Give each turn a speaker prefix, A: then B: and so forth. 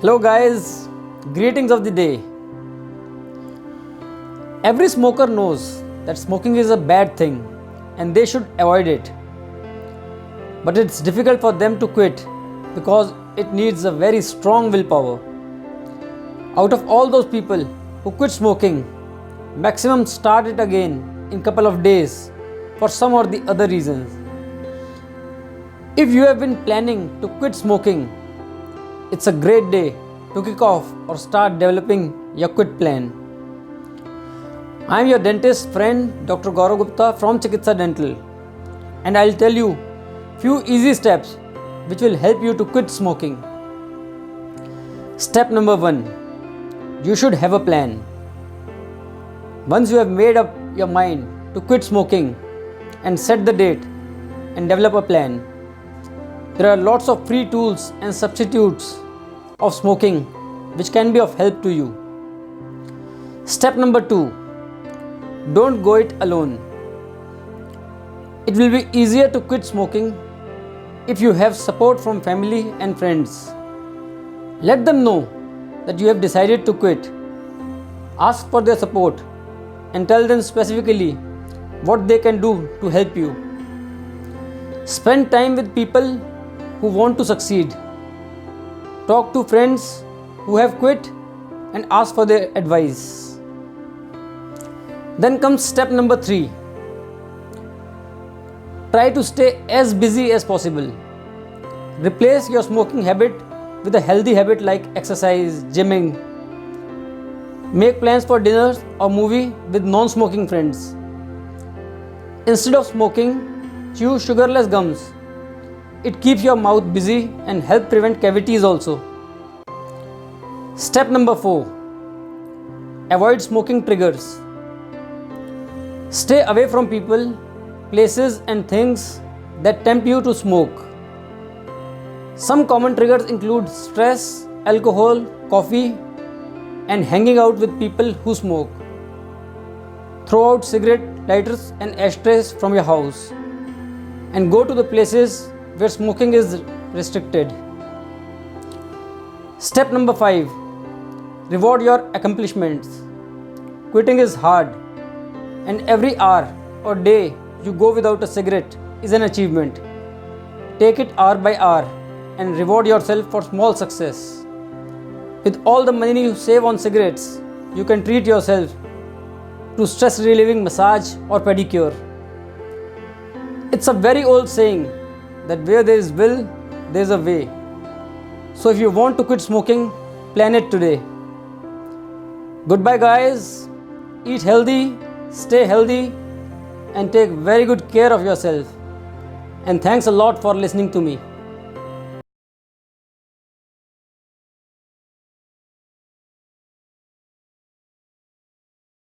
A: Hello guys, greetings of the day. Every smoker knows that smoking is a bad thing and they should avoid it. But it's difficult for them to quit because it needs a very strong willpower. Out of all those people who quit smoking, maximum start it again in couple of days for some or the other reasons. If you have been planning to quit smoking, it's a great day to kick off or start developing your quit plan. I am your dentist friend Dr. Gaurav Gupta from Chikitsa Dental, and I'll tell you few easy steps which will help you to quit smoking. Step number 1. You should have a plan. Once you have made up your mind to quit smoking and set the date and develop a plan, there are lots of free tools and substitutes of smoking which can be of help to you. Step number 2. Don't go it alone. It will be easier to quit smoking if you have support from family and friends. Let them know that you have decided to quit. Ask for their support and tell them specifically what they can do to help you. Spend time with people who want to succeed. Talk to friends who have quit and ask for their advice. Then comes step number 3. Try to stay as busy as possible. Replace your smoking habit with a healthy habit like exercise, gymming. Make plans for dinners or movie with non-smoking friends. Instead of smoking, chew sugarless gums. It keeps your mouth busy and help prevent cavities also. Step number 4. Avoid smoking triggers. Stay away from people, places and things that tempt you to smoke. Some common triggers include stress, alcohol, coffee, and hanging out with people who smoke. Throw out cigarette lighters and ashtrays from your house and go to the places where smoking is restricted. Step number 5. Reward your accomplishments. Quitting is hard, and every hour or day you go without a cigarette is an achievement. Take it hour by hour and reward yourself for small success. With all the money you save on cigarettes, you can treat yourself to stress relieving massage or pedicure. It's a very old saying that where there is will, there is a way. So if you want to quit smoking, plan it today. Goodbye guys. Eat healthy, stay healthy, and take very good care of yourself. And thanks a lot for listening to me.